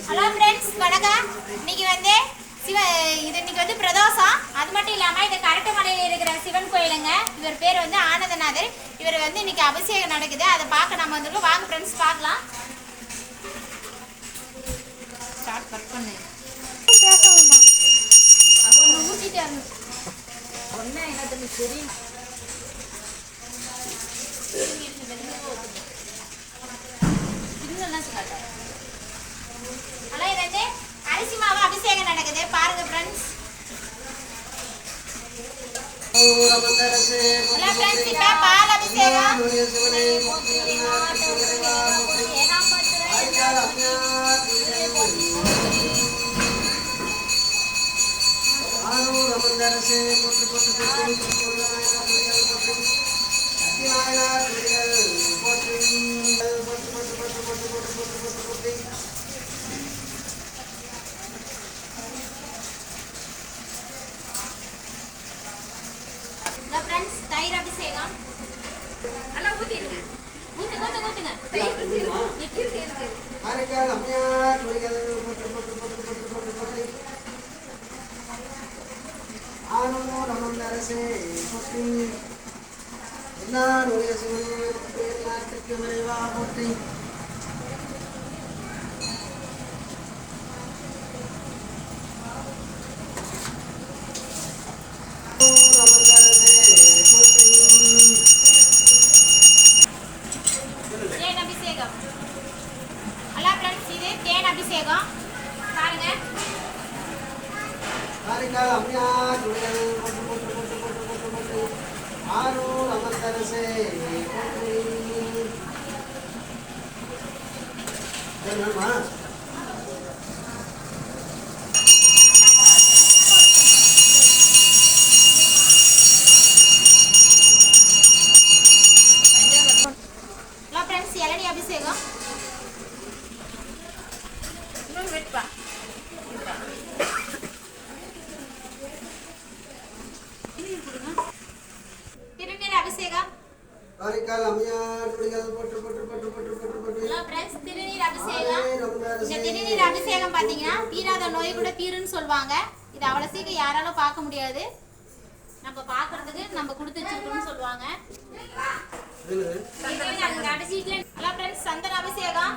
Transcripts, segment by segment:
Hello friends, வணக்கம். இன்னைக்கு வந்து இன்னைக்கு பிரதோஷம். அது மட்டும் இல்லாமல் இது கரட்டுமலையில் இருக்கிற சிவன் கோயிலுங்க. இவர் பேர் வந்து ஆனந்தநாதர். இவர் வந்து இன்னைக்கு அபிஷேகம் நடக்குது. அதை பார்க்க நம்ம வந்துருக்கோம். வாங்க ஃப்ரெண்ட்ஸ், பார்க்கலாம். ஸ்டார்ட் பண்ணு. பேசணுமா? அது ஒன்று ஊட்டிட்டு ஒன்றா என்ன தண்ணி சரி. ஹலோ, இது வந்து அரிசி மாவு அபிஷேகம் நடக்குது. பாருங்க ஃப்ரெண்ட்ஸ். ஹலோ ஃப்ரெண்ட்ஸ், இப்போ பால் அபிஷேகம். ஃப்ரெண்ட்ஸ், தயிர் அபிஷேகம். எல்லாம் ஊத்திடுங்க. ஊத்துங்க. தேன் அபிஷேகம். ஹலோ ஃப்ரெண்ட்ஸ், இது தேன் அபிஷேகம். பாருங்க. ஹலோ ஃப்ரெண்ட்ஸ், இளநீ அபிஷேகம். இன்னும் வெட்பா. திருநீர் அபிஷேகம். ஹலோ ஃப்ரெண்ட்ஸ், திருநீர் அபிஷேகம். இந்த திருநீர் அபிஷேகம் பார்த்தீங்கன்னா தீராத நோய் கூட தீருன்னு சொல்லுவாங்க. இது அவ்வளோ சீக்கிரம் யாராலும் பார்க்க முடியாது. நம்ம பார்க்கறதுக்கு நம்ம கொடுத்து வச்சிருக்கோம்னு சொல்லுவாங்க. ஹலோ ஃப்ரெண்ட்ஸ், சந்தன அபிஷேகம்.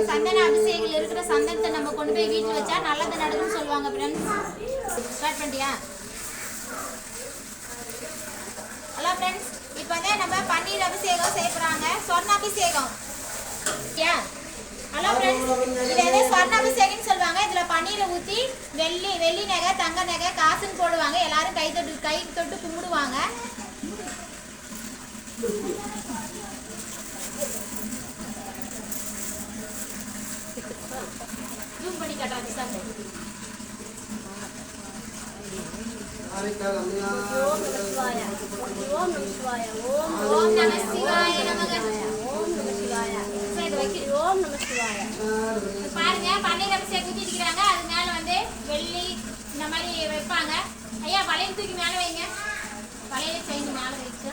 சந்தன அபிஷேகத்தில் இருக்கிற சந்தனத்தை நம்ம கொண்டு போய் வீட்டில் வச்சா நல்லது நடக்கும்னு சொல்லுவாங்க. ஃப்ரெண்ட்ஸ், ஸ்டார்ட் பண்ணிட்டியா? ஹலோ ஃப்ரெண்ட்ஸ், இப்போ வந்து நம்ம பன்னீர் அபிஷேகம் செய்யப்படுறாங்க. சொர்ண அபிஷேகம். ஹலோ ஃப்ரெண்ட்ஸ், இது வந்து சொர்ண அபிஷேகம்னு சொல்லுவாங்க. இதில் பன்னீரை ஊற்றி வெள்ளி நகை, தங்க நகை, காசுன்னு போடுவாங்க. எல்லாரும் கை தொட்டு கும்பிடுவாங்க. ஜூம் பண்ணி காட்டுறாங்க. ஓம் நம சிவாய நமக. பாருங்க, பன்னீர் அபிஷேகம் ஊற்றி இருக்கிறாங்க. அது மேல வந்து வெள்ளி இந்த மாதிரி வைப்பாங்க. ஐயா, வளையல் தூக்கி மேல வைங்க. வளையல செயின் மேல வச்சு